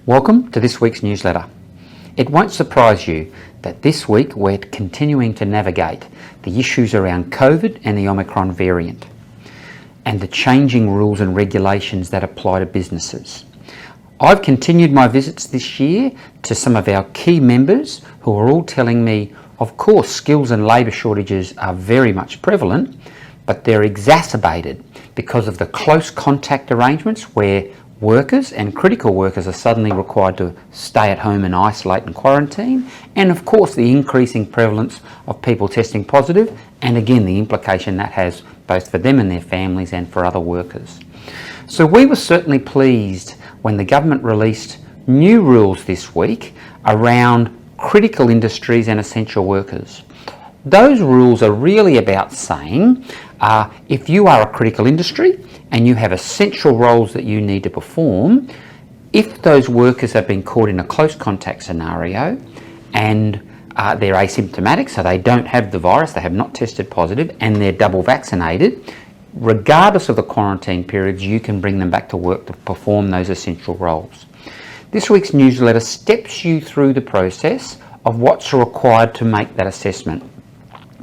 Welcome to this week's newsletter. It won't surprise you that this week we're continuing to navigate the issues around COVID and the Omicron variant and the changing rules and regulations that apply to businesses. I've continued my visits this year to some of our key members who are all telling me, of course, skills and labour shortages are very much prevalent, but they're exacerbated because of the close contact arrangements where workers and critical workers are suddenly required to stay at home and isolate and quarantine, and of course the increasing prevalence of people testing positive, and again the implication that has both for them and their families and for other workers. So we were certainly pleased when the government released new rules this week around critical industries and essential workers. Those rules are really about saying if you are a critical industry and you have essential roles that you need to perform, if those workers have been caught in a close contact scenario and they're asymptomatic, so they don't have the virus, they have not tested positive, and they're double vaccinated, regardless of the quarantine periods, you can bring them back to work to perform those essential roles. This week's newsletter steps you through the process of what's required to make that assessment.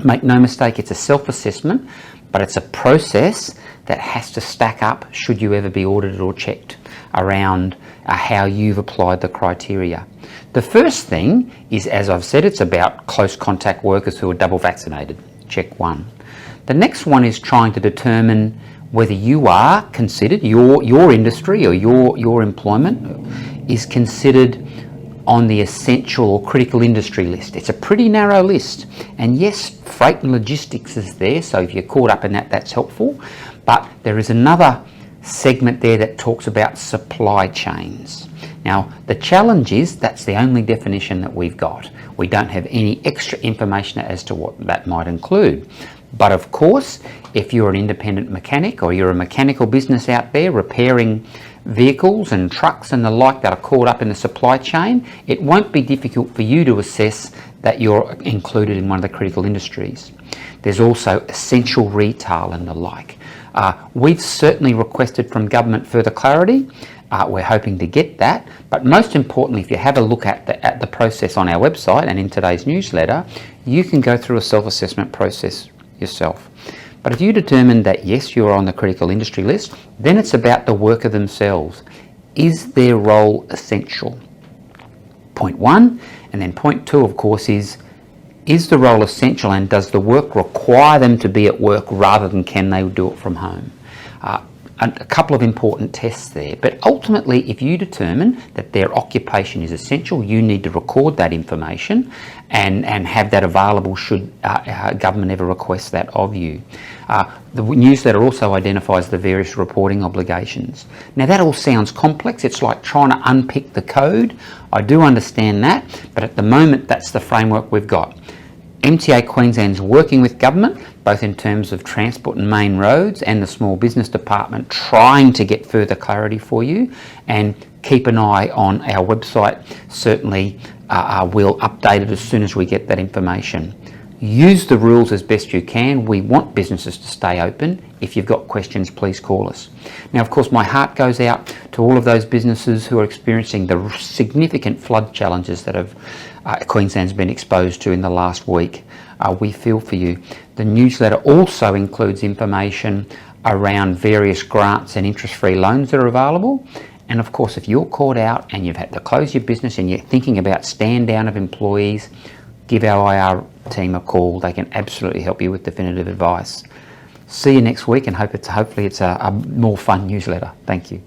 Make no mistake, it's a self-assessment, but it's a process that has to stack up should you ever be audited or checked around how you've applied the criteria. The first thing is, as I've said, it's about close contact workers who are double vaccinated. Check one. The next one is trying to determine whether you are considered, your industry or your employment is considered on the essential or critical industry list. It's a pretty narrow list, and yes, freight and logistics is there, so if you're caught up in that, that's helpful, but there is another segment there that talks about supply chains. Now the challenge is that's the only definition that we've got. We don't have any extra information as to what that might include. But of course, if you're an independent mechanic or you're a mechanical business out there repairing vehicles and trucks and the like that are caught up in the supply chain, it won't be difficult for you to assess that you're included in one of the critical industries. There's also essential retail and the like. We've certainly requested from government further clarity. We're hoping to get that, but most importantly, if you have a look at the process on our website and in today's newsletter, you can go through a self-assessment process yourself. But if you determine that yes, you're on the critical industry list, then it's about the worker themselves. Is their role essential? Point one, and then point two, of course, is the role essential, and does the work require them to be at work rather than can they do it from home? A couple of important tests there, but ultimately if you determine that their occupation is essential, you need to record that information and have that available should government ever request that of you. The newsletter also identifies the various reporting obligations. Now that all sounds complex, it's like trying to unpick the code. I do understand that, but at the moment that's the framework we've got. MTA Queensland's working with government, both in terms of transport and main roads and the small business department, trying to get further clarity for you, and keep an eye on our website. Certainly we'll update it as soon as we get that information. Use the rules as best you can. We want businesses to stay open. If you've got questions, please call us. Now, of course, my heart goes out to all of those businesses who are experiencing the significant flood challenges that Queensland's been exposed to in the last week. We feel for you. The newsletter also includes information around various grants and interest-free loans that are available. And of course, if you're caught out and you've had to close your business and you're thinking about stand down of employees, give our IR team a call. They can absolutely help you with definitive advice. See you next week, and hopefully it's a more fun newsletter. Thank you.